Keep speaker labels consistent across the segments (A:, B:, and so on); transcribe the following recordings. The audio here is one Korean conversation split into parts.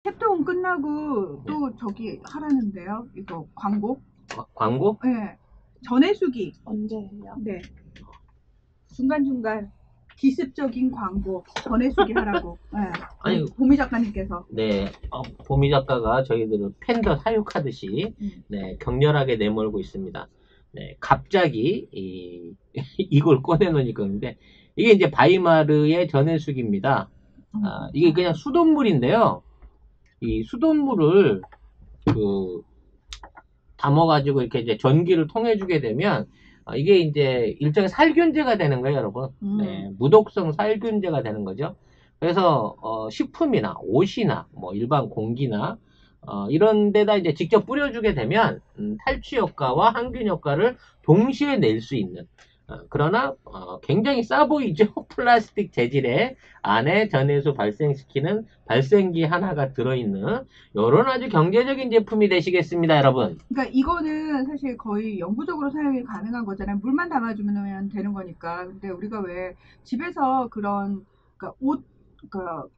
A: 챕터온 끝나고 또 저기 하라는데요. 이거 광고?
B: 광고?
A: 네. 전해수기.
C: 언제예요?
A: 네. 중간중간 기습적인 광고 전해수기 하라고. 네.
B: 아니,
A: 보미 작가님께서.
B: 네, 보미 작가가 저희들을 팬더 사육하듯이 네, 격렬하게 내몰고 있습니다. 네, 갑자기 이걸 꺼내놓으니까 그런데 이게 이제 바이마르의 전해수기입니다. 이게 그냥 수돗물인데요. 이 수돗물을 담아가지고 이렇게 이제 전기를 통해주게 되면 이게 이제 일종의 살균제가 되는 거예요, 여러분. 네, 무독성 살균제가 되는 거죠. 그래서 식품이나 옷이나 뭐 일반 공기나 이런 데다 이제 직접 뿌려주게 되면 탈취 효과와 항균 효과를 동시에 낼 수 있는 그러나 굉장히 싸 보이죠. 플라스틱 재질의 안에 전해수 발생시키는 발생기 하나가 들어있는 이런 아주 경제적인 제품이 되시겠습니다, 여러분.
A: 그러니까 이거는 사실 거의 영구적으로 사용이 가능한 거잖아요. 물만 담아주면 되는 거니까. 근데 우리가 왜 집에서 그런 그러니까 옷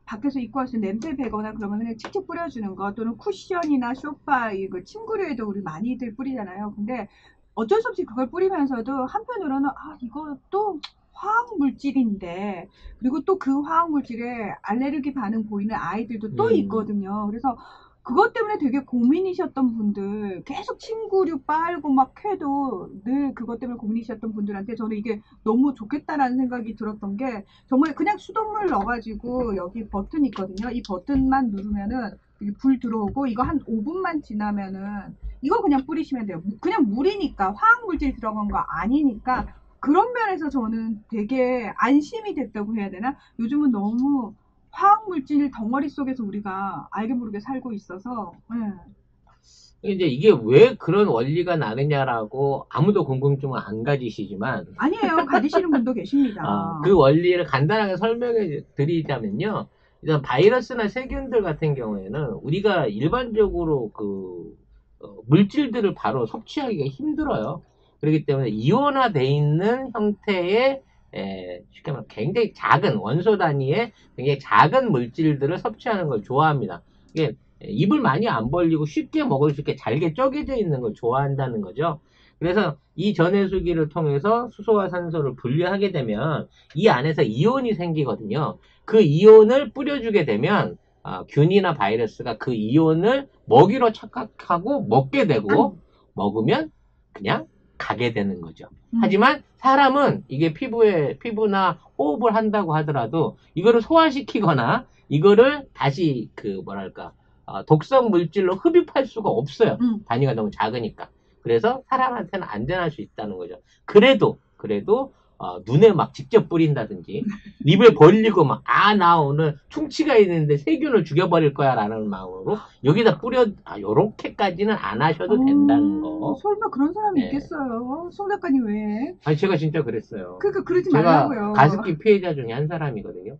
A: 밖에서 입고 왔을 때 냄새 배거나 그러면 그냥 직접 뿌려주는 거 또는 쿠션이나 소파 이거 침구류에도 우리 많이들 뿌리잖아요. 근데 어쩔 수 없이 그걸 뿌리면서도 한편으로는 이거 또 화학 물질인데 그리고 또 그 화학 물질에 알레르기 반응 보이는 아이들도 또 있거든요. 그래서 그것 때문에 되게 고민이셨던 분들 계속 침구류 빨고 막 해도 늘 그것 때문에 고민이셨던 분들한테 저는 이게 너무 좋겠다라는 생각이 들었던 게 정말 그냥 수돗물 넣어가지고 여기 버튼 있거든요. 이 버튼만 누르면은 불 들어오고 이거 한 5분만 지나면은 이거 그냥 뿌리시면 돼요. 그냥 물이니까 화학물질 들어간 거 아니니까 그런 면에서 저는 되게 안심이 됐다고 해야 되나? 요즘은 너무 화학물질 덩어리 속에서 우리가 알게 모르게 살고 있어서
B: 이제 이게 왜 그런 원리가 나느냐라고 아무도 궁금증은 안 가지시지만
A: 아니에요. 가지시는 분도 계십니다.
B: 그 원리를 간단하게 설명해 드리자면요. 일단 바이러스나 세균들 같은 경우에는 우리가 일반적으로 물질들을 바로 섭취하기가 힘들어요. 그렇기 때문에 이온화되어 있는 형태의 쉽게 말하면 굉장히 작은 원소 단위의 굉장히 작은 물질들을 섭취하는 걸 좋아합니다. 이게 입을 많이 안 벌리고 쉽게 먹을 수 있게 잘게 쪼개져 있는 걸 좋아한다는 거죠. 그래서 이 전해수기를 통해서 수소와 산소를 분리하게 되면 이 안에서 이온이 생기거든요. 그 이온을 뿌려주게 되면 균이나 바이러스가 그 이온을 먹이로 착각하고 먹게 되고 먹으면 그냥 가게 되는 거죠. 하지만 사람은 이게 피부나 호흡을 한다고 하더라도 이거를 소화시키거나 이거를 다시 독성 물질로 흡입할 수가 없어요. 단위가 너무 작으니까. 그래서 사람한테는 안전할 수 있다는 거죠. 그래도 눈에 막 직접 뿌린다든지 입을 벌리고 나 오늘 충치가 있는데 세균을 죽여버릴 거야 라는 마음으로 여기다 요렇게까지는 안 하셔도 된다는 거.
A: 설마 그런 사람이 있겠어요? 송 작가님 왜?
B: 아니 제가 진짜 그랬어요.
A: 그러니까 그러지
B: 제가
A: 말라고요.
B: 가습기 피해자 중에 한 사람이거든요.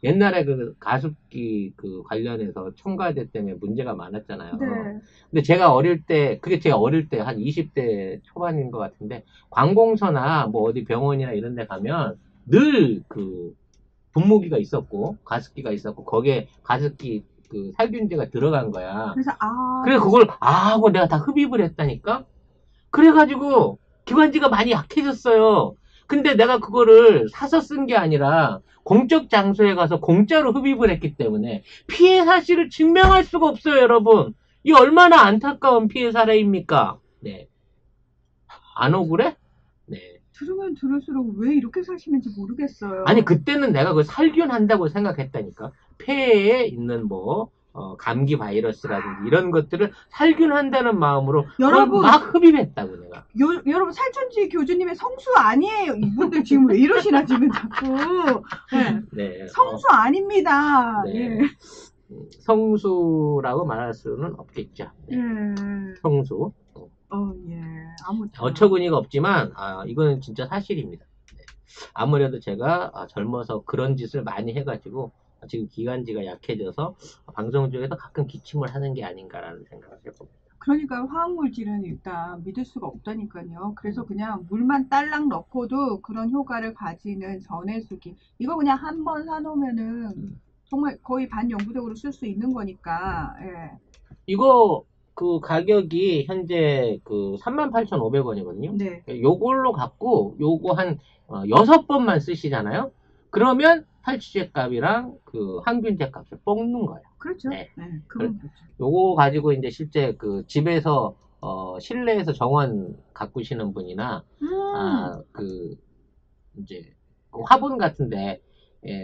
B: 옛날에 가습기 관련해서 첨가제 때문에 문제가 많았잖아요.
A: 네.
B: 근데 제가 어릴 때 한 20대 초반인 것 같은데, 관공서나 뭐 어디 병원이나 이런 데 가면 늘 분무기가 있었고, 가습기가 있었고, 거기에 가습기 살균제가 들어간 거야. 그래서 그걸 하고 내가 다 흡입을 했다니까? 그래가지고 기관지가 많이 약해졌어요. 근데 내가 그거를 사서 쓴 게 아니라 공적 장소에 가서 공짜로 흡입을 했기 때문에 피해 사실을 증명할 수가 없어요, 여러분. 이 얼마나 안타까운 피해 사례입니까? 네. 안 억울해? 네.
A: 들으면 들을수록 왜 이렇게 사시는지 모르겠어요.
B: 아니, 그때는 내가 그걸 살균한다고 생각했다니까. 폐에 있는 감기 바이러스라든지 이런 것들을 살균한다는 마음으로
A: 여러분,
B: 막 흡입했다고 내가.
A: 여러분 살천지 교주님의 성수 아니에요. 이분들 지금 왜 이러시나 지금 자꾸.
B: 네.
A: 성수 아닙니다.
B: 네.
A: 예.
B: 성수라고 말할 수는 없겠죠. 네. 성수.
A: 예. 아무튼.
B: 어처구니가 없지만 이거는 진짜 사실입니다. 네. 아무래도 제가 젊어서 그런 짓을 많이 해가지고 지금 기관지가 약해져서 방송 중에서 가끔 기침을 하는 게 아닌가라는 생각을 해봅니다.
A: 그러니까 화학물질은 일단 믿을 수가 없다니까요. 그래서 그냥 물만 딸랑 넣고도 그런 효과를 가지는 전해수기. 이거 그냥 한 번 사놓으면은 정말 거의 반영구적으로 쓸 수 있는 거니까. 예.
B: 이거 그 가격이 현재 그 38,500원이거든요.
A: 네.
B: 요걸로 갖고 요거 한 6번만 쓰시잖아요. 그러면 탈취제 값이랑 그 항균제 값을 뽑는 거예요.
A: 그렇죠.
B: 네.
A: 네, 그건 그렇죠.
B: 요거 가지고 이제 실제 그 집에서 실내에서 정원 가꾸시는 분이나 그 이제 그 화분 같은데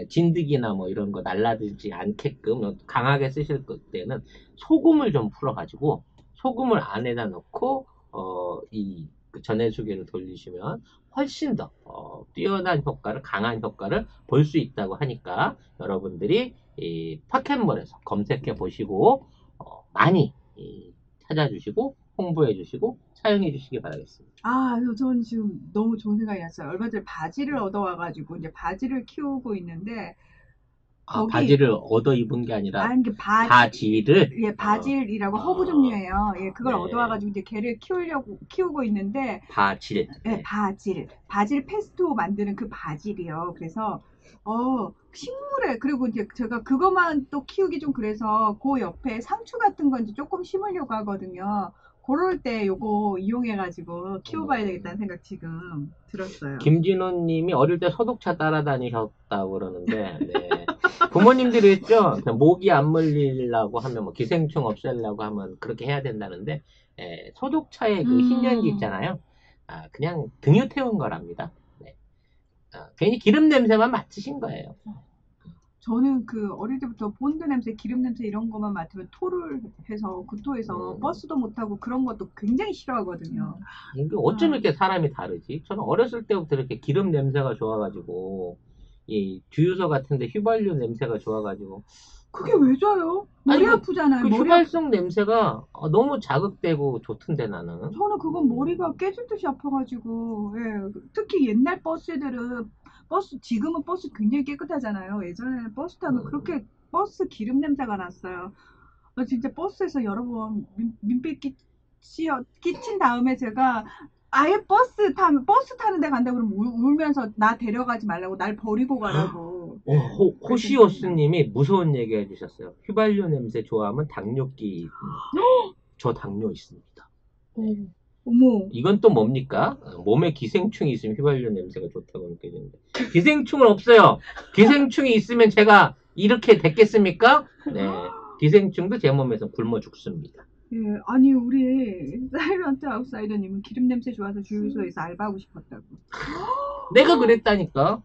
B: 진드기나 뭐 이런 거 날라들지 않게끔 강하게 쓰실 때는 소금을 좀 풀어가지고 소금을 안에다 넣고 그 전해수기를 돌리시면 훨씬 더 뛰어난 효과를, 강한 효과를 볼 수 있다고 하니까 여러분들이 이 파켓몰에서 검색해 보시고 많이 찾아주시고 홍보해 주시고 사용해 주시기 바라겠습니다.
A: 저는 지금 너무 좋은 생각이 났어요. 얼마 전에 바지를 얻어와가지고 이제 바지를 키우고 있는데 거기
B: 바지를 얻어 입은 게 아니라
A: 이게
B: 바지를
A: 예, 바질이라고 허브 종류예요. 예, 그걸
B: 네.
A: 얻어와가지고 이제 걔를 키우고 있는데
B: 바질.
A: 네, 바질 페스토 만드는 그 바질이요. 그래서 식물에 그리고 이제 제가 그것만 또 키우기 좀 그래서 그 옆에 상추 같은 건 이제 조금 심으려고 하거든요. 그럴 때 요거 이용해가지고 키워봐야 되겠다는 생각 지금 들었어요.
B: 김진호 님이 어릴 때 소독차 따라다니셨다고 그러는데, 네. 부모님들이 했죠. 모기 안 물리려고 하면, 뭐, 기생충 없애려고 하면 그렇게 해야 된다는데, 소독차에 그 흰연기 있잖아요. 그냥 등유 태운 거랍니다. 네. 괜히 기름 냄새만 맡으신 거예요.
A: 저는 그 어릴 때부터 본드 냄새, 기름 냄새 이런 것만 맡으면 토를 해서 구토해서 버스도 못 타고 그런 것도 굉장히 싫어하거든요.
B: 이게 어쩜 이렇게 사람이 다르지? 저는 어렸을 때부터 이렇게 기름 냄새가 좋아가지고 이 주유소 같은데 휘발유 냄새가 좋아가지고
A: 그게 왜 좋아요? 머리 아프잖아요.
B: 그 휘발성 냄새가 너무 자극되고 좋던데 나는.
A: 저는 그건 머리가 깨질 듯이 아파가지고 예, 특히 옛날 버스들은 지금은 버스 굉장히 깨끗하잖아요. 예전에는 버스 타면 그렇게 버스 기름 냄새가 났어요. 진짜 버스에서 여러 번 민폐 끼친 다음에 제가 아예 버스 타는 데 간다고 그러면 울면서 나 데려가지 말라고 날 버리고 가라고.
B: 호시오스님이 무서운 얘기 해주셨어요. 휘발유 냄새 좋아하면 당뇨기. 저 당뇨 있습니다.
A: 어머.
B: 이건 또 뭡니까? 몸에 기생충이 있으면 휘발유 냄새가 좋다고 느껴지는데. 기생충은 없어요. 기생충이 있으면 제가 이렇게 됐겠습니까? 네. 기생충도 제 몸에서 굶어 죽습니다.
A: 예, 아니 우리 사이런트 아웃사이더님은 기름 냄새 좋아서 주유소에서 알바하고 싶었다고.
B: 내가 그랬다니까.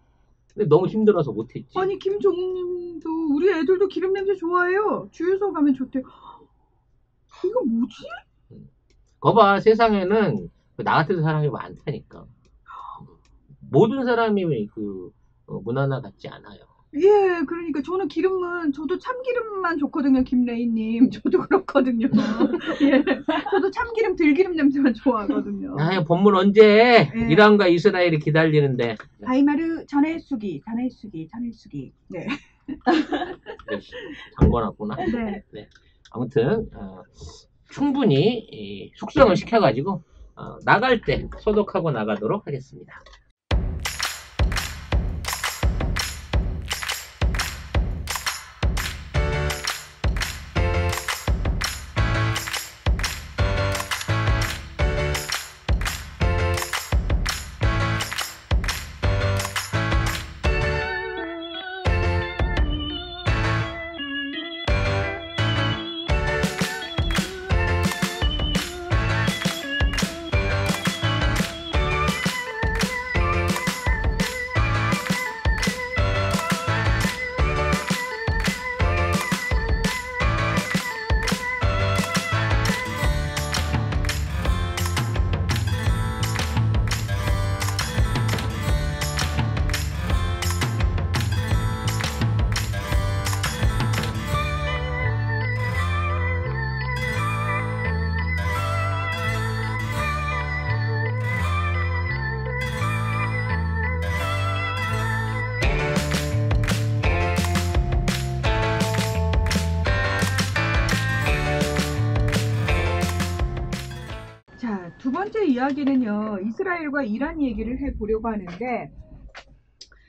B: 근데 너무 힘들어서 못했지.
A: 아니 김종욱님도 우리 애들도 기름 냄새 좋아해요. 주유소 가면 좋대. 이거 뭐지?
B: 거봐, 세상에는 나 같은 사람이 많다니까. 모든 사람이 문화나 같지 않아요.
A: 예, 그러니까 저는 저도 참기름만 좋거든요, 김레이님. 저도 그렇거든요. 예, 저도 참기름, 들기름 냄새만 좋아하거든요.
B: 본문 언제? 이란과 이스라엘이 기다리는데.
A: 바이마르 전해수기. 네.
B: 잠궈놨구나.
A: 네.
B: 네. 아무튼, 충분히 숙성을 시켜가지고, 나갈 때 소독하고 나가도록 하겠습니다.
A: 두 번째 이야기는요, 이스라엘과 이란 얘기를 해보려고 하는데,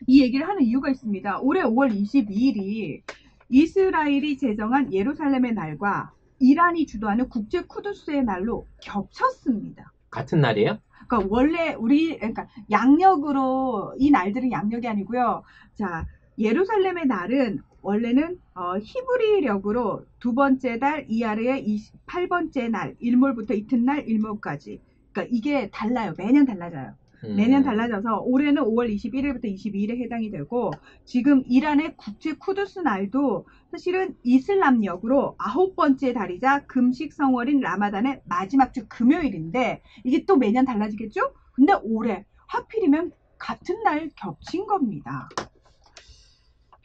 A: 이 얘기를 하는 이유가 있습니다. 올해 5월 22일이 이스라엘이 제정한 예루살렘의 날과 이란이 주도하는 국제 쿠두스의 날로 겹쳤습니다.
B: 같은 날이에요?
A: 그러니까 원래 그러니까 양력으로 이 날들은 양력이 아니고요. 자, 예루살렘의 날은 원래는 히브리력으로 두 번째 달 이하르의 28번째 날, 일몰부터 이튿날 일몰까지. 그러니까 이게 달라요. 매년 달라져요. 매년 달라져서 올해는 5월 21일부터 22일에 해당이 되고 지금 이란의 국제 쿠두스 날도 사실은 이슬람력으로 9번째 달이자 금식 성월인 라마단의 마지막 주 금요일인데 이게 또 매년 달라지겠죠? 근데 올해 하필이면 같은 날 겹친 겁니다.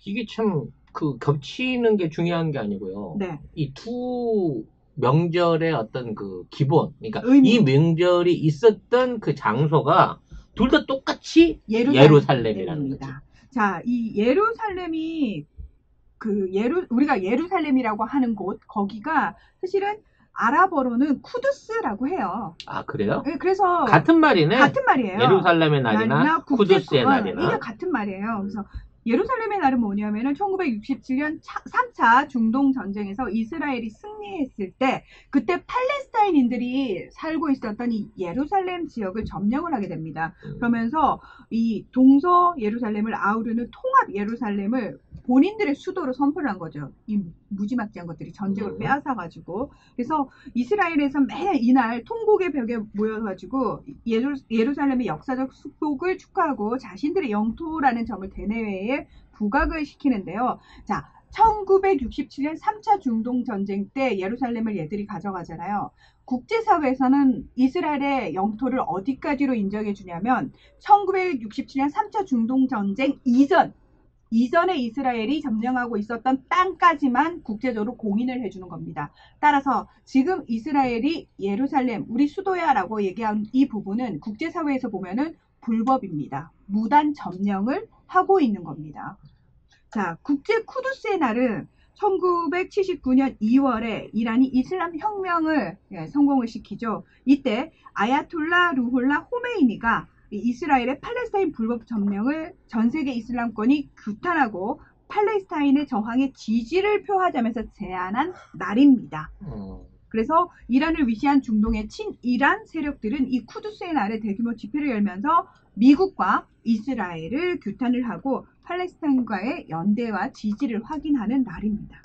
B: 이게 참 그 겹치는 게 중요한 게 아니고요.
A: 네.
B: 이 두 명절의 어떤 그 기본, 그러니까
A: 의미.
B: 이 명절이 있었던 그 장소가 둘 다 똑같이 예루살렘이라는 거죠.
A: 자, 이 예루살렘이 우리가 예루살렘이라고 하는 곳 거기가 사실은 아랍어로는 쿠두스라고 해요.
B: 아, 그래요?
A: 네, 그래서
B: 같은 말이네.
A: 같은 말이에요.
B: 예루살렘의 날이나 쿠두스의 날이나.
A: 이게 같은 말이에요. 그래서 예루살렘의 날은 뭐냐면은 1967년 3차 중동 전쟁에서 이스라엘이 승리했을 때 그때 팔레스타인인들이 살고 있었던 이 예루살렘 지역을 점령을 하게 됩니다. 그러면서 이 동서 예루살렘을 아우르는 통합 예루살렘을 본인들의 수도로 선포를 한 거죠. 이 무지막지한 것들이 전쟁을 빼앗아가지고. 그래서 이스라엘에서 매일 이날 통곡의 벽에 모여가지고 예루살렘의 역사적 축복을 축하하고 자신들의 영토라는 점을 대내외에 부각을 시키는데요. 자, 1967년 3차 중동 전쟁 때 예루살렘을 얘들이 가져가잖아요. 국제사회에서는 이스라엘의 영토를 어디까지로 인정해 주냐면 1967년 3차 중동 전쟁 이전에 이스라엘이 점령하고 있었던 땅까지만 국제적으로 공인을 해주는 겁니다. 따라서 지금 이스라엘이 예루살렘 우리 수도야 라고 얘기한 이 부분은 국제사회에서 보면은 불법입니다. 무단 점령을 하고 있는 겁니다. 자, 국제 쿠두스의 날은 1979년 2월에 이란이 이슬람 혁명을 성공을 시키죠. 이때 아야톨라 루홀라 호메이니가 이스라엘의 팔레스타인 불법 점령을 전 세계 이슬람권이 규탄하고 팔레스타인의 저항에 지지를 표하자면서 제안한 날입니다. 그래서 이란을 위시한 중동의 친이란 세력들은 이 쿠두스의 날에 대규모 집회를 열면서 미국과 이스라엘을 규탄을 하고 팔레스타인과의 연대와 지지를 확인하는 날입니다.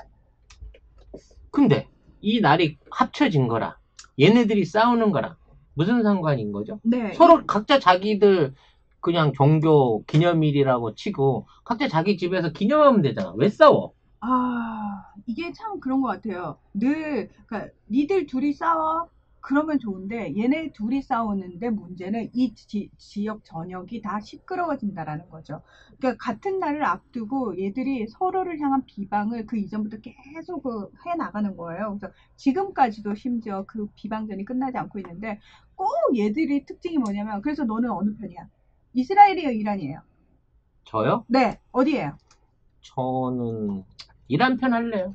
B: 근데 이 날이 합쳐진 거라 얘네들이 싸우는 거랑 무슨 상관인 거죠?
A: 네.
B: 서로 각자 자기들 그냥 종교 기념일이라고 치고 각자 자기 집에서 기념하면 되잖아. 왜 싸워?
A: 아, 이게 참 그런 것 같아요. 그러니까 니들 둘이 싸워? 그러면 좋은데 얘네 둘이 싸우는데 문제는 이 지역 전역이 다 시끄러워진다라는 거죠. 그러니까 같은 날을 앞두고 얘들이 서로를 향한 비방을 그 이전부터 계속 해 나가는 거예요. 그래서 지금까지도 심지어 그 비방전이 끝나지 않고 있는데 꼭 얘들이 특징이 뭐냐면 그래서 너는 어느 편이야? 이스라엘이에요, 이란이에요?
B: 저요?
A: 네, 어디예요?
B: 저는 이란 편 할래요.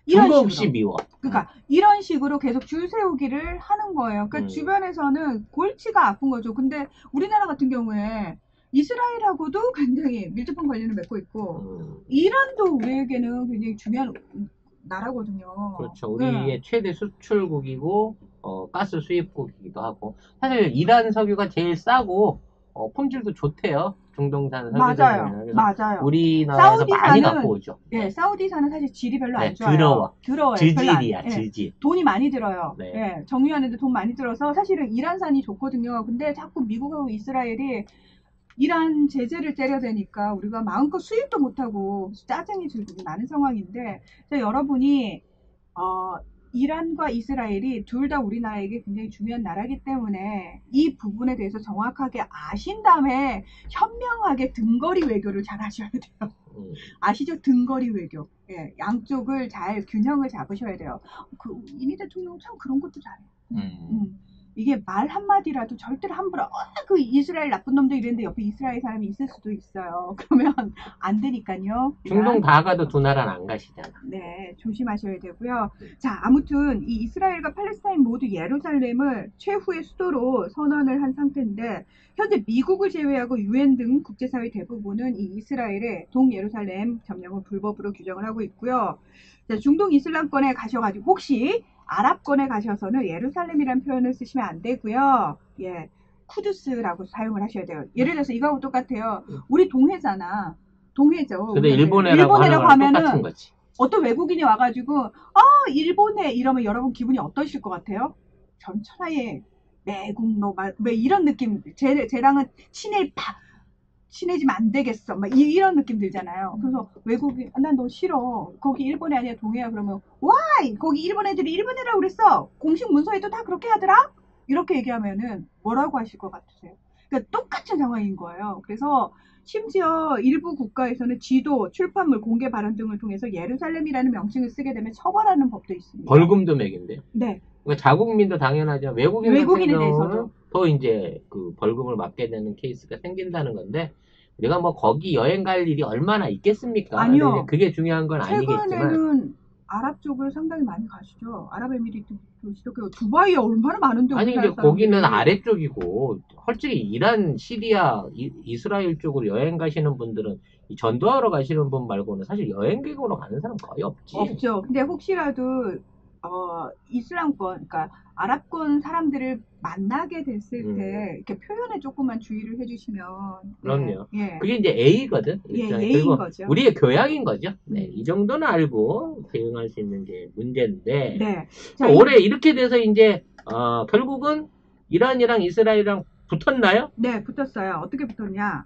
A: 이런
B: 증거 없이
A: 식으로.
B: 미워.
A: 그러니까 이런 식으로 계속 줄 세우기를 하는 거예요. 그러니까 주변에서는 골치가 아픈 거죠. 근데 우리나라 같은 경우에 이스라엘하고도 굉장히 밀접한 관련을 맺고 있고 이란도 우리에게는 굉장히 중요한 나라거든요.
B: 그렇죠. 우리의 최대 수출국이고 가스 수입국이기도 하고 사실 이란 석유가 제일 싸고 품질도 좋대요. 중동산 석유들.
A: 맞아요.
B: 우리나라에서 많이 갖고 오죠.
A: 네, 사우디산은 사실 질이 별로 안
B: 네,
A: 좋아요.
B: 더러워요. 질질이야, 질질.
A: 돈이 많이 들어요.
B: 네.
A: 네, 정유하는데 돈 많이 들어서 사실은 이란산이 좋거든요. 근데 자꾸 미국하고 이스라엘이 이란 제재를 때려대니까 우리가 마음껏 수입도 못하고 짜증이 나는 상황인데 여러분이 이란과 이스라엘이 둘 다 우리나라에게 굉장히 중요한 나라이기 때문에 이 부분에 대해서 정확하게 아신 다음에 현명하게 등거리 외교를 잘 하셔야 돼요. 아시죠? 등거리 외교. 예, 양쪽을 잘 균형을 잡으셔야 돼요. 이미 대통령 참 그런 것도 잘해요. 이게 말 한마디라도 절대로 함부로 그 이스라엘 나쁜 놈들 이랬는데 옆에 이스라엘 사람이 있을 수도 있어요. 그러면 안 되니까요.
B: 중동 다 가도 두 나라는 안 가시잖아.
A: 네, 조심하셔야 되고요. 자, 아무튼 이 이스라엘과 팔레스타인 모두 예루살렘을 최후의 수도로 선언을 한 상태인데 현재 미국을 제외하고 유엔 등 국제사회 대부분은 이 이스라엘의 동예루살렘 점령을 불법으로 규정을 하고 있고요. 자, 중동 이슬람권에 가셔가지고 혹시 아랍권에 가셔서는 예루살렘이라는 표현을 쓰시면 안 되고요. 예, 쿠두스라고 사용을 하셔야 돼요. 예를 들어서 이거하고 똑같아요. 우리 동해잖아. 동해죠.
B: 근데 일본해라고 하는 거랑 똑같은 거지.
A: 어떤 외국인이 와가지고 일본해 이러면 여러분 기분이 어떠실 것 같아요? 전 천하의 매국노 왜 이런 느낌 쟤랑은 친해지면 안 되겠어 막 이런 느낌 들잖아요. 그래서 외국인 난 너 싫어 거기 일본애 아니야 동해야 그러면 와 거기 일본 애들이 일본애라고 그랬어 공식 문서에도 다 그렇게 하더라 이렇게 얘기하면은 뭐라고 하실 것 같으세요? 그러니까 똑같은 상황인 거예요. 그래서 심지어 일부 국가에서는 지도, 출판물, 공개 발언 등을 통해서 예루살렘이라는 명칭을 쓰게 되면 처벌하는 법도 있습니다.
B: 벌금도 매긴데.
A: 네.
B: 그러니까 자국민도 당연하죠. 외국인에
A: 대해서는
B: 대해서는 더 이제 그 벌금을 맞게 되는 케이스가 생긴다는 건데 우리가 뭐 거기 여행 갈 일이 얼마나 있겠습니까?
A: 아니요.
B: 그게 중요한 건 아니겠지만
A: 최근에는 아랍 쪽을 상당히 많이 가시죠. 아랍에미리트 이렇게 두바이에 얼마나 많은데
B: 아니 이제 거기는 아래쪽이고 솔직히 이란, 시리아, 이스라엘 쪽으로 여행 가시는 분들은 이 전도하러 가시는 분 말고는 사실 여행객으로 가는 사람 거의 없지.
A: 없죠. 근데 혹시라도 이슬람권, 그러니까 아랍권 사람들을 만나게 됐을 때 이렇게 표현에 조금만 주의를 해주시면
B: 그럼요.
A: 예.
B: 그게 이제 A거든.
A: 예, A인 거죠.
B: 우리의 교양인 거죠. 네, 이 정도는 알고 대응할 수 있는 게 문제인데
A: 네.
B: 자, 올해 이렇게 돼서 이제 결국은 이란이랑 이스라엘이랑 붙었나요?
A: 네, 붙었어요. 어떻게 붙었냐?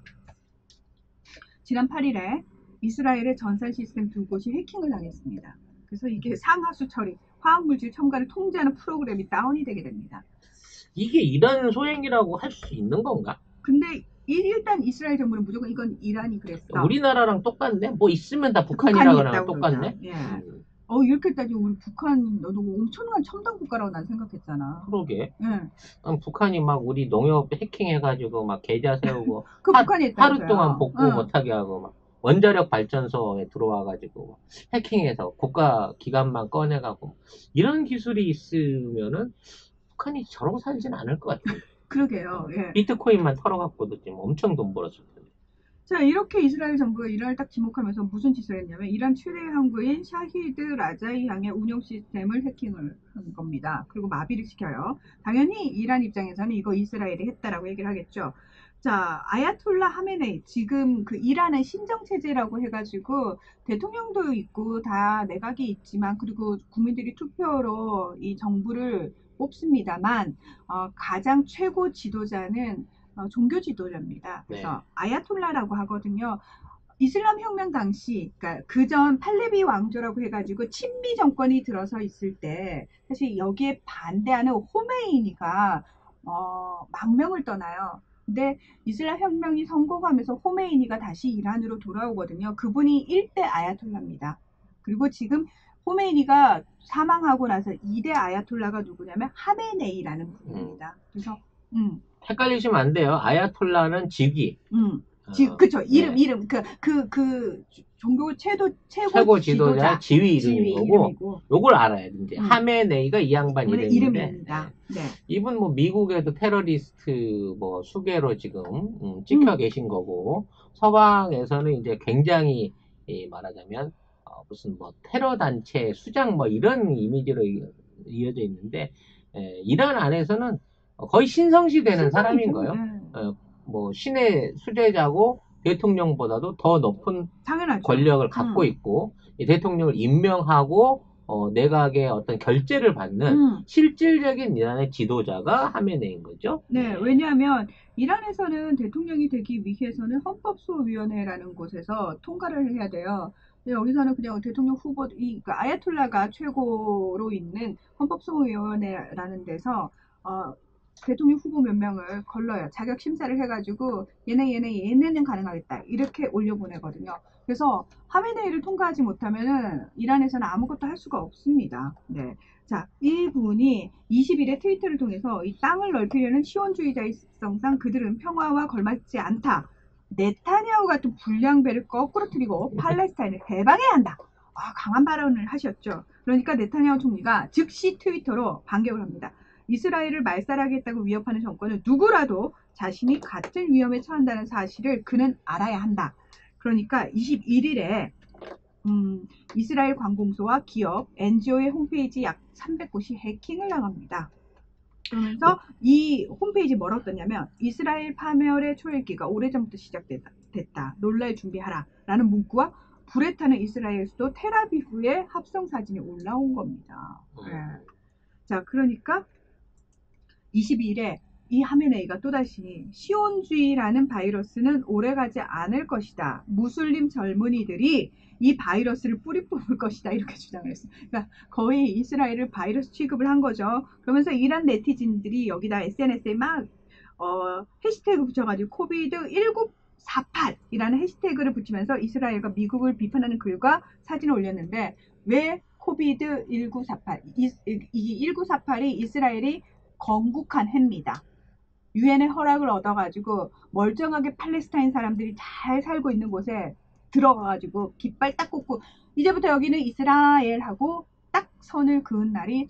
A: 지난 8일에 이스라엘의 전산 시스템 두 곳이 해킹을 당했습니다. 그래서 이게 상하수 처리, 화학물질 첨가를 통제하는 프로그램이 다운이 되게 됩니다.
B: 이게 이란 소행이라고 할 수 있는 건가?
A: 근데 일단 이스라엘 정부는 무조건 이건 이란이 그랬어.
B: 우리나라랑 똑같네? 뭐 있으면 다 북한이라고 하는 똑같네?
A: 예. 이렇게 따지면 우리 북한 너도 엄청난 첨단 국가라고 난 생각했잖아.
B: 그러게.
A: 예.
B: 북한이 막 우리 농협 해킹해가지고 막 계좌 세우고
A: 북한이
B: 하루 동안 복구 못하게 하고 막 원자력 발전소에 들어와가지고 해킹해서 국가 기관만 꺼내가고 이런 기술이 있으면은 북한이 저러고 살지는 않을 것 같아요.
A: 그러게요. 예.
B: 비트코인만 털어갖고도 지금 엄청 돈 벌었을 텐데.
A: 자, 이렇게 이스라엘 정부가 이란을 딱 지목하면서 무슨 짓을 했냐면 이란 최대 항구인 샤히드 라자이 항의 운영 시스템을 해킹을 한 겁니다. 그리고 마비를 시켜요. 당연히 이란 입장에서는 이거 이스라엘이 했다라고 얘기를 하겠죠. 자, 아야톨라 하메네이 지금 그 이란의 신정체제라고 해가지고 대통령도 있고 다 내각이 있지만 그리고 국민들이 투표로 이 정부를 뽑습니다만 가장 최고 지도자는 종교 지도자입니다. 그래서 네. 아야톨라라고 하거든요. 이슬람 혁명 당시, 그러니까 그전 팔레비 왕조라고 해가지고 친미 정권이 들어서 있을 때 사실 여기에 반대하는 호메이니가 망명을 떠나요. 근데 이슬람 혁명이 성공하면서 호메이니가 다시 이란으로 돌아오거든요. 그분이 1대 아야톨라입니다. 그리고 지금 호메이니가 사망하고 나서 2대 아야톨라가 누구냐면 하메네이라는 분입니다. 그래서
B: 헷갈리시면 안 돼요. 아야톨라는 직위.
A: 그쵸. 이름. 그 종교 최고 지도자
B: 지위 이름인 거고, 요걸 알아야 돼. 이제 하메네이가 이 양반
A: 이름입니다. 네.
B: 이분 뭐 미국에도 테러리스트 뭐 수괴로 지금 찍혀 계신 거고, 서방에서는 이제 굉장히 말하자면 무슨 뭐 테러 단체 수장 뭐 이런 이미지로 이어져 있는데, 이란 안에서는 거의 신성시 되는 사람인 거예요. 뭐 신의 수제자고 대통령보다도 더 높은
A: 당연하죠.
B: 권력을 갖고 있고 이 대통령을 임명하고 내각의 어떤 결재를 받는 실질적인 이란의 지도자가 하메네이인 거죠.
A: 네, 왜냐하면 이란에서는 대통령이 되기 위해서는 헌법소위원회라는 곳에서 통과를 해야 돼요. 여기서는 그냥 대통령 후보, 그러니까 아야톨라가 최고로 있는 헌법소위원회라는 데서 대통령 후보 몇 명을 걸러요. 자격 심사를 해가지고 얘네는 가능하겠다. 이렇게 올려보내거든요. 그래서 하메네이를 통과하지 못하면은 이란에서는 아무것도 할 수가 없습니다. 네. 자, 이분이 20일에 트위터를 통해서 이 땅을 넓히려는 시원주의자의 습성상 그들은 평화와 걸맞지 않다. 네타냐후 같은 불량배를 거꾸로 틀리고 팔레스타인을 해방해야 한다. 강한 발언을 하셨죠. 그러니까 네타냐후 총리가 즉시 트위터로 반격을 합니다. 이스라엘을 말살하겠다고 위협하는 정권은 누구라도 자신이 같은 위험에 처한다는 사실을 그는 알아야 한다. 그러니까 21일에 이스라엘 관공서와 기업, NGO의 홈페이지 약 300곳이 해킹을 당합니다. 그러면서 이 홈페이지 뭐라고 떴냐면 이스라엘 파멸의 초읽기가 오래전부터 시작됐다. 놀랄 준비하라. 라는 문구와 불에 타는 이스라엘 수도 텔아비브의 합성 사진이 올라온 겁니다. 네. 자, 그러니까 22일에 이 하메네이가 또다시 시온주의라는 바이러스는 오래가지 않을 것이다. 무슬림 젊은이들이 이 바이러스를 뿌리 뽑을 것이다. 이렇게 주장을 했어요. 그러니까 거의 이스라엘을 바이러스 취급을 한 거죠. 그러면서 이란 네티즌들이 여기다 SNS에 막 해시태그 붙여가지고 코비드1948이라는 해시태그를 붙이면서 이스라엘과 미국을 비판하는 글과 사진을 올렸는데 왜 코비드1948? 이 1948이 이스라엘이 건국한 해입니다. 유엔의 허락을 얻어가지고 멀쩡하게 팔레스타인 사람들이 잘 살고 있는 곳에 들어가가지고 깃발 딱 꽂고 이제부터 여기는 이스라엘하고 딱 선을 그은 날이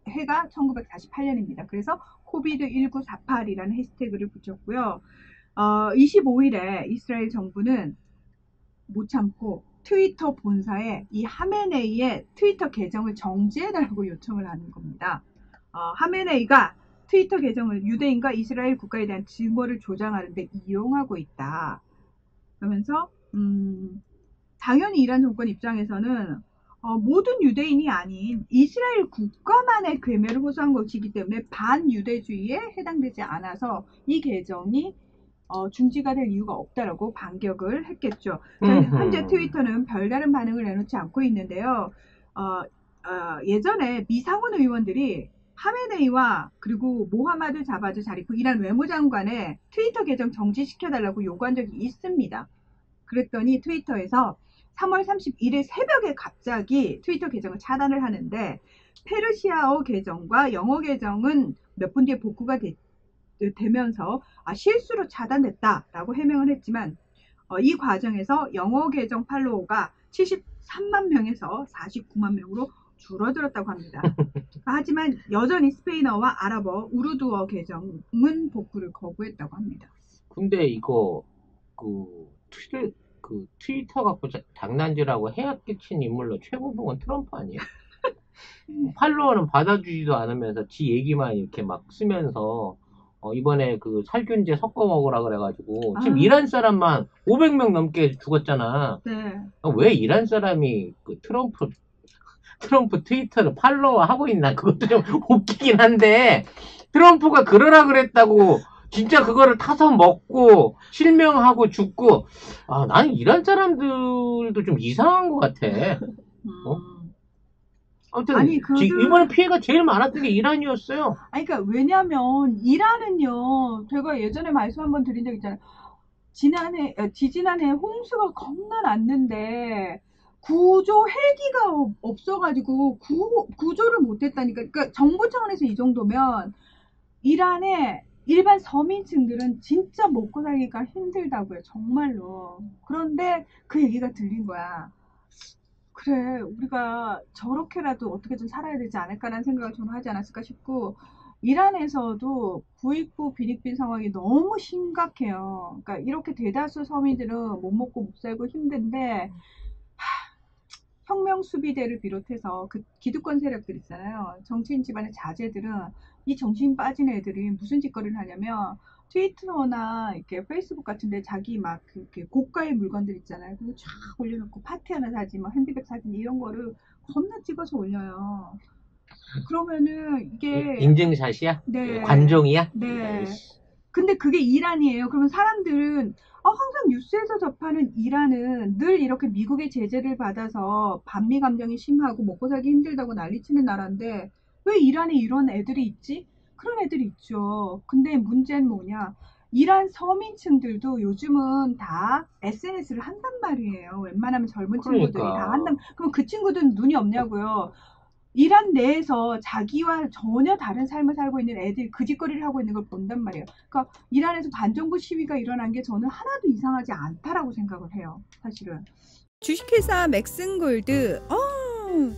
A: 해가 1948년입니다. 그래서 코비드1948이라는 해시태그를 붙였고요. 25일에 이스라엘 정부는 못 참고 트위터 본사에 이 하메네이의 트위터 계정을 정지해달라고 요청을 하는 겁니다. 하메네이가 트위터 계정을 유대인과 이스라엘 국가에 대한 증오를 조장하는 데 이용하고 있다. 그러면서 당연히 이란 정권 입장에서는 모든 유대인이 아닌 이스라엘 국가만의 괴멸을 호소한 것이기 때문에 반유대주의에 해당되지 않아서 이 계정이 중지가 될 이유가 없다라고 반격을 했겠죠. 현재 트위터는 별다른 반응을 내놓지 않고 있는데요. 예전에 미상원 의원들이 하메네이와 그리고 모하마드 자바드 자리프 이란 외무장관의 트위터 계정 정지시켜달라고 요구한 적이 있습니다. 그랬더니 트위터에서 3월 31일 새벽에 갑자기 트위터 계정을 차단을 하는데 페르시아어 계정과 영어 계정은 몇 분 뒤에 복구가 되면서 실수로 차단됐다라고 해명을 했지만 이 과정에서 영어 계정 팔로워가 73만 명에서 49만 명으로 줄어들었다고 합니다. 하지만 여전히 스페인어와 아랍어, 우르두어 계정은 복구를 거부했다고 합니다.
B: 근데 이거 트위터 갖고 장난질하고 해악 끼친 인물로 최고봉은 트럼프 아니에요? 팔로워는 받아주지도 않으면서 지 얘기만 이렇게 막 쓰면서 이번에 그 살균제 섞어 먹으라 그래가지고 지금 이란 사람만 500명 넘게 죽었잖아.
A: 네.
B: 왜 이란 사람이 그 트럼프 트위터를 팔로워 하고 있나? 그것도 좀 웃기긴 한데 트럼프가 그러라 그랬다고 진짜 그거를 타서 먹고 실명하고 죽고 나는 이란 사람들도 좀 이상한 것 같아. 아무튼
A: 아니,
B: 이번에 피해가 제일 많았던 게 이란이었어요.
A: 아니, 그러니까 왜냐면 이란은요, 제가 예전에 말씀 한번 드린 적 있잖아요. 지지난해 홍수가 겁나 났는데 헬기가 없어가지고 구조를 못했다니까. 그러니까 정부 차원에서 이 정도면 이란의 일반 서민층들은 진짜 먹고 살기가 힘들다고요. 정말로. 그런데 그 얘기가 들린 거야. 그래, 우리가 저렇게라도 어떻게든 살아야 되지 않을까라는 생각을 저는 하지 않았을까 싶고, 이란에서도 부익부 빈익빈 상황이 너무 심각해요. 그러니까 이렇게 대다수 서민들은 못 먹고 못 살고 힘든데, 혁명 수비대를 비롯해서 그 기득권 세력들 있잖아요. 정치인 집안의 자제들은 이 정신 빠진 애들이 무슨 짓거리를 하냐면 트위터나 이렇게 페이스북 같은데 자기 막 이렇게 고가의 물건들 있잖아요. 그거 쫙 올려놓고 파티 하나 사진, 막 핸드백 사진 이런 거를 겁나 찍어서 올려요. 그러면은 이게
B: 인증샷이야?
A: 네.
B: 관종이야?
A: 네. 근데 그게 이란이에요. 그러면 사람들은 항상 뉴스에서 접하는 이란은 늘 이렇게 미국의 제재를 받아서 반미 감정이 심하고 먹고 살기 힘들다고 난리치는 나라인데 왜 이란에 이런 애들이 있지? 그런 애들이 있죠. 근데 문제는 뭐냐? 이란 서민층들도 요즘은 다 SNS를 한단 말이에요. 웬만하면 젊은 친구들이 다
B: 그러니까.
A: 한단, 그럼 그 친구들은 눈이 없냐고요. 이란 내에서 자기와 전혀 다른 삶을 살고 있는 애들이 그 짓거리를 하고 있는 걸 본단 말이에요. 그러니까 이란에서 반정부 시위가 일어난 게 저는 하나도 이상하지 않다라고 생각을 해요. 사실은.
C: 주식회사 맥슨골드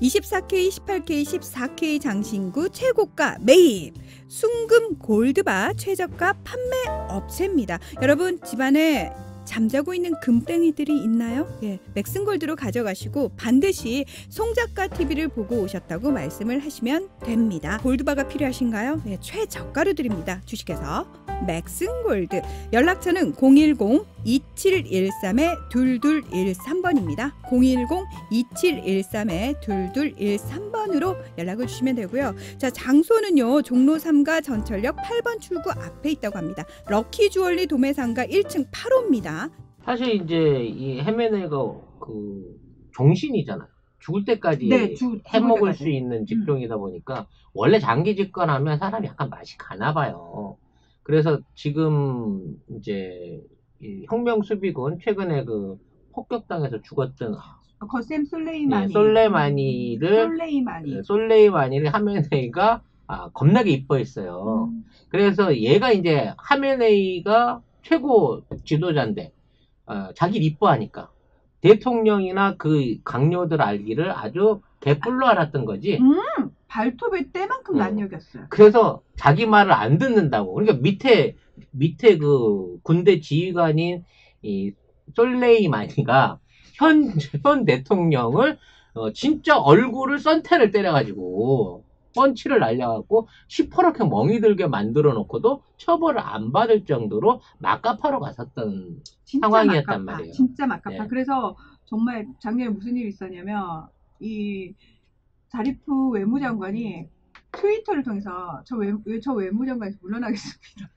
C: 24K, 18K, 14K 장신구 최고가 매입 순금 골드바 최저가 판매 업체입니다. 여러분 집안에 잠자고 있는 금땡이들이 있나요? 예, 맥슨골드로 가져가시고 반드시 송작가 TV를 보고 오셨다고 말씀을 하시면 됩니다. 골드바가 필요하신가요? 예, 최저가로 드립니다. 주식회사 맥슨골드. 연락처는 010-2713-2213번입니다. 010-2713-2213번으로 연락을 주시면 되고요. 자, 장소는요. 종로 3가 전철역 8번 출구 앞에 있다고 합니다. 럭키 주얼리 도매상가 1층 8호입니다.
B: 사실 이제 이 헤메네가 그 종신이잖아요. 죽을 때까지
A: 네, 죽을
B: 해먹을
A: 때까지.
B: 수 있는 직종이다 보니까 원래 장기 집권하면 사람이 약간 맛이 가나 봐요. 그래서 지금 이제 이 혁명 수비군 최근에 그 폭격당해서 죽었던
A: 거셈
B: 예,
A: 솔레이마니.
B: 솔레이마니를 하메네이가 겁나게 이뻐했어요. 그래서 얘가 이제 하메네이가 최고 지도자인데 자기를 이뻐하니까 대통령이나 그 강요들 알기를 아주 개뿔로 알았던 거지.
A: 발톱의 때만큼 난력이었어요.
B: 그래서 자기 말을 안 듣는다고. 그러니까 밑에 그 군대 지휘관인 이 솔레이마니가 현 대통령을 진짜 얼굴을 썬테를 때려가지고 펀치를 날려갖고 시퍼렇게 멍이 들게 만들어 놓고도 처벌을 안 받을 정도로 막가파로 갔었던
A: 진짜
B: 상황이었단
A: 막가파.
B: 말이에요.
A: 진짜 막가파.
B: 네.
A: 그래서 정말 작년에 무슨 일이 있었냐면 이 자리프 외무장관이 트위터를 통해서 저 외무장관에서 물러나겠습니다.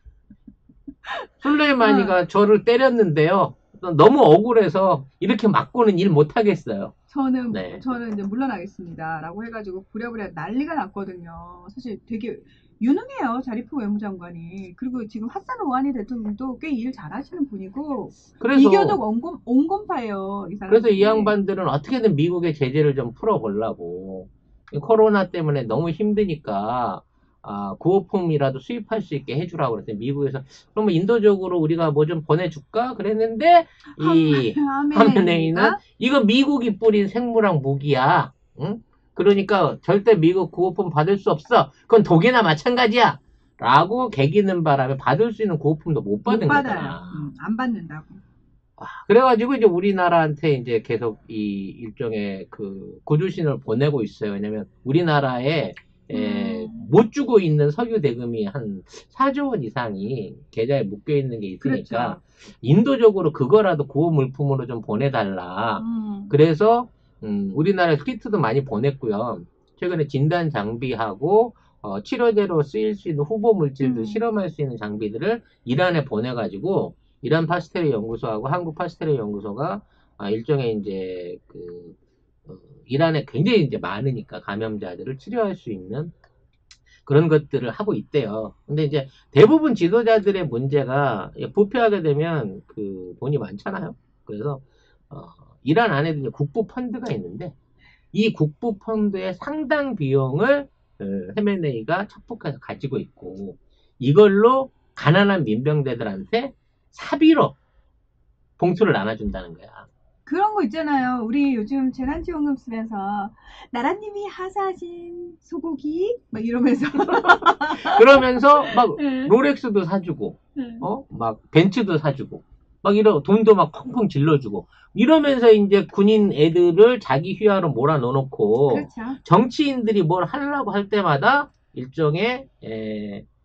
B: 솔레이마니가 저를 때렸는데요. 너무 억울해서 이렇게 맞고는 일 못하겠어요.
A: 저는
B: 네.
A: 이제 물러나겠습니다라고 해가지고 부랴부랴 난리가 났거든요. 사실 되게 유능해요, 자리프 외무장관이. 그리고 지금 하산 로하니 대통령도 꽤 일 잘하시는 분이고
B: 그래서
A: 이겨도 온건파예요, 이 사람.
B: 그래서 이 양반들은 어떻게든 미국의 제재를 좀 풀어보려고 코로나 때문에 너무 힘드니까 구호품이라도 수입할 수 있게 해주라고 그랬더니 미국에서 그러면 인도적으로 우리가 뭐 좀 보내줄까 그랬는데 이 하메네이는 이거 미국이 뿌린 생물학 무기야. 응? 그러니까 절대 미국 구호품 받을 수 없어. 그건 독이나 마찬가지야. 라고 개기는 바람에 받을 수 있는 구호품도 못 받은 거잖아.
A: 안 받는다고.
B: 그래가지고 이제 우리나라한테 이제 계속 이 일종의 그 구주신을 보내고 있어요. 왜냐면 우리나라에 못 주고 있는 석유 대금이 한 4조 원 이상이 계좌에 묶여 있는 게 있으니까
A: 그렇죠.
B: 인도적으로 그거라도 구호 물품으로 좀 보내달라. 그래서 우리나라에 키트도 많이 보냈고요. 최근에 진단 장비하고 치료제로 쓰일 수 있는 후보 물질들 실험할 수 있는 장비들을 이란에 보내가지고 이란 파스텔의 연구소하고 한국 파스텔의 연구소가 일종의 이제 이란에 굉장히 이제 많으니까 감염자들을 치료할 수 있는 그런 것들을 하고 있대요. 근데 이제 대부분 지도자들의 문제가 부패하게 되면 그 돈이 많잖아요. 그래서 이란 안에도 이제 국부 펀드가 있는데 이 국부 펀드의 상당 비용을 헤메네이가 척복해서 가지고 있고 이걸로 가난한 민병대들한테 사비로 봉투를 나눠준다는 거야.
A: 그런 거 있잖아요. 우리 요즘 재난지원금 쓰면서 나라님이 하사하신 소고기 막 이러면서
B: 그러면서 막 롤렉스도 사주고 막 벤츠도 사주고 막 돈도 막 펑펑 질러주고 이러면서 이제 군인 애들을 자기 휘하로 몰아넣어놓고
A: 그렇죠.
B: 정치인들이 뭘 하려고 할 때마다 일종의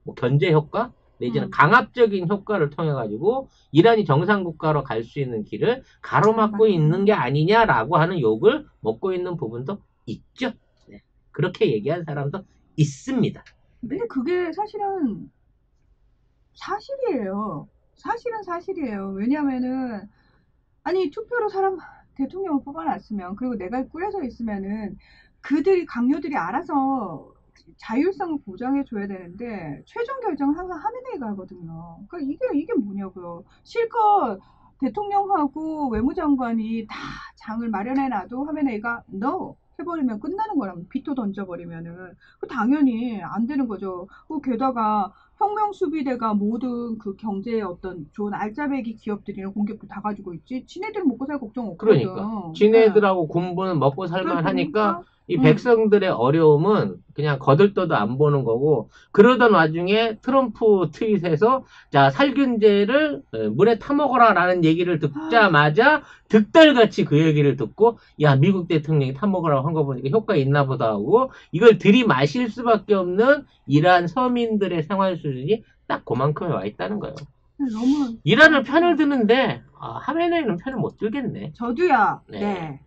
B: 뭐 견제 효과 내지는 강압적인 효과를 통해 가지고 이란이 정상국가로 갈 수 있는 길을 가로막고 있는 게 아니냐라고 하는 욕을 먹고 있는 부분도 있죠. 네. 그렇게 얘기한 사람도 있습니다.
A: 근데 그게 사실은 사실이에요. 사실은 사실이에요. 왜냐면은 아니 투표로 대통령을 뽑아놨으면 그리고 내가 꾸려져 있으면은 강요들이 알아서 자율성을 보장해줘야 되는데 최종 결정은 항상 하메네이가 하거든요. 그러니까 이게 뭐냐고요. 실컷 대통령하고 외무장관이 다 장을 마련해놔도 하메네이가 no 해버리면 끝나는 거라면 비토 던져버리면은 당연히 안 되는 거죠. 게다가 혁명수비대가 모든 그 경제의 어떤 좋은 알짜배기 기업들이랑 공격도 다 가지고 있지. 지네들은 먹고 살 걱정 없거든.
B: 그러니까 지네들하고 군부는 먹고 살만 하니까 이 백성들의 어려움은 그냥 거들떠도 안 보는 거고, 그러던 와중에 트럼프 트윗에서 자 살균제를 물에 타먹어라 라는 얘기를 듣자마자 득달같이 그 얘기를 듣고 야 미국 대통령이 타먹으라고 한 거 보니까 효과 있나 보다 하고 이걸 들이마실 수밖에 없는 이란 서민들의 생활 수준이 딱 그만큼에 와 있다는 거예요.
A: 너무
B: 이란을 편을 드는데 하메네이는 편을 못 들겠네.
A: 저도야.
B: 네.
A: 네.